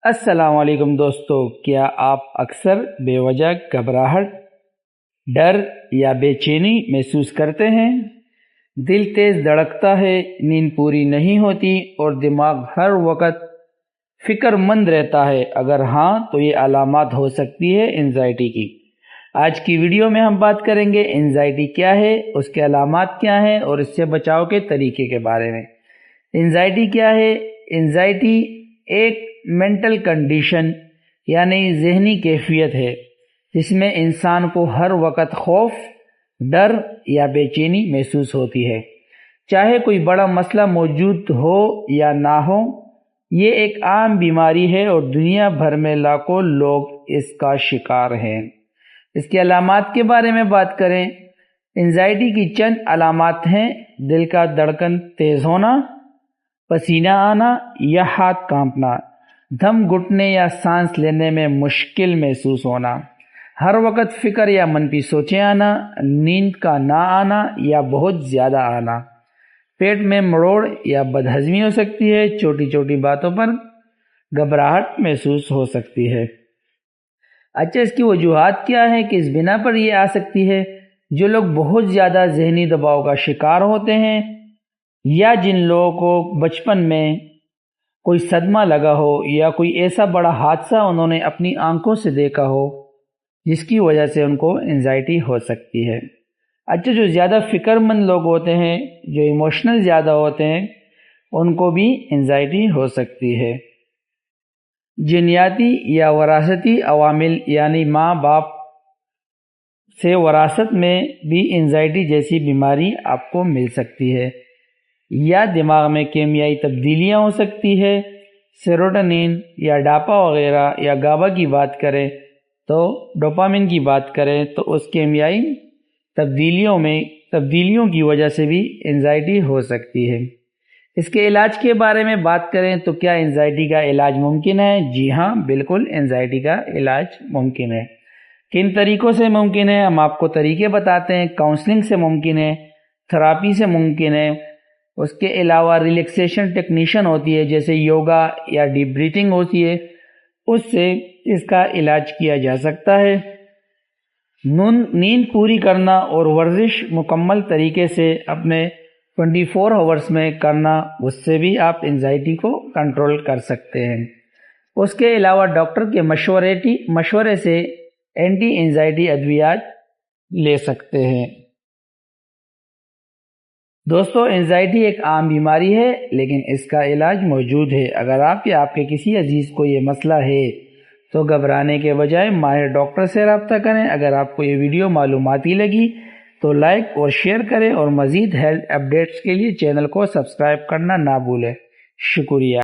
السلام علیکم دوستو، کیا آپ اکثر بے وجہ گھبراہٹ، ڈر یا بے چینی محسوس کرتے ہیں؟ دل تیز دھڑکتا ہے، نیند پوری نہیں ہوتی اور دماغ ہر وقت فکر مند رہتا ہے؟ اگر ہاں تو یہ علامات ہو سکتی ہے انزائٹی کی۔ آج کی ویڈیو میں ہم بات کریں گے انزائٹی کیا ہے، اس کے علامات کیا ہیں اور اس سے بچاؤ کے طریقے کے بارے میں۔ انزائٹی کیا ہے؟ انزائٹی ایک مینٹل کنڈیشن یعنی ذہنی کیفیت ہے جس میں انسان کو ہر وقت خوف، ڈر یا بے چینی محسوس ہوتی ہے، چاہے کوئی بڑا مسئلہ موجود ہو یا نہ ہو۔ یہ ایک عام بیماری ہے اور دنیا بھر میں لاکھوں لوگ اس کا شکار ہیں۔ اس کے علامات کے بارے میں بات کریں، انزائٹی کی چند علامات ہیں: دل کا دھڑکن تیز ہونا، پسینہ آنا یا ہاتھ کانپنا، دم گھٹنے یا سانس لینے میں مشکل محسوس ہونا، ہر وقت فکر یا منفی سوچیں آنا، نیند کا نہ آنا یا بہت زیادہ آنا، پیٹ میں مروڑ یا بدہضمی ہو سکتی ہے، چھوٹی چھوٹی باتوں پر گھبراہٹ محسوس ہو سکتی ہے۔ اچھا، اس کی وجوہات کیا ہیں، کس بنا پر یہ آ سکتی ہے؟ جو لوگ بہت زیادہ ذہنی دباؤ کا شکار ہوتے ہیں یا جن لوگوں کو بچپن میں کوئی صدمہ لگا ہو یا کوئی ایسا بڑا حادثہ انہوں نے اپنی آنکھوں سے دیکھا ہو جس کی وجہ سے ان کو انزائٹی ہو سکتی ہے۔ اچھا، جو زیادہ فکر مند لوگ ہوتے ہیں، جو ایموشنل زیادہ ہوتے ہیں، ان کو بھی انزائٹی ہو سکتی ہے۔ جینیاتی یا وراثتی عوامل یعنی ماں باپ سے وراثت میں بھی انزائٹی جیسی بیماری آپ کو مل سکتی ہے، یا دماغ میں کیمیائی تبدیلیاں ہو سکتی ہے، سیروٹونین یا ڈاپا وغیرہ، یا گابا کی بات کریں تو ڈوپامین کی بات کریں تو اس کیمیائی تبدیلیوں کی وجہ سے بھی انزائٹی ہو سکتی ہے۔ اس کے علاج کے بارے میں بات کریں تو کیا انزائٹی کا علاج ممکن ہے؟ جی ہاں، بالکل انزائٹی کا علاج ممکن ہے۔ کن طریقوں سے ممکن ہے؟ ہم آپ کو طریقے بتاتے ہیں۔ کاؤنسلنگ سے ممکن ہے، تھراپی سے ممکن ہے، اس کے علاوہ ریلیکسیشن ٹیکنیشن ہوتی ہے جیسے یوگا یا ڈیپ بریتھنگ ہوتی ہے، اس سے اس کا علاج کیا جا سکتا ہے۔ نیند پوری کرنا اور ورزش مکمل طریقے سے اپنے 24 آورز میں کرنا، اس سے بھی آپ انزائٹی کو کنٹرول کر سکتے ہیں۔ اس کے علاوہ ڈاکٹر کے مشورے سے اینٹی انزائٹی ادویات لے سکتے ہیں۔ دوستو، انزائٹی ایک عام بیماری ہے لیکن اس کا علاج موجود ہے۔ اگر آپ یا آپ کے کسی عزیز کو یہ مسئلہ ہے تو گھبرانے کے بجائے ماہر ڈاکٹر سے رابطہ کریں۔ اگر آپ کو یہ ویڈیو معلوماتی لگی تو لائک اور شیئر کریں اور مزید ہیلتھ اپڈیٹس کے لیے چینل کو سبسکرائب کرنا نہ بھولیں۔ شکریہ۔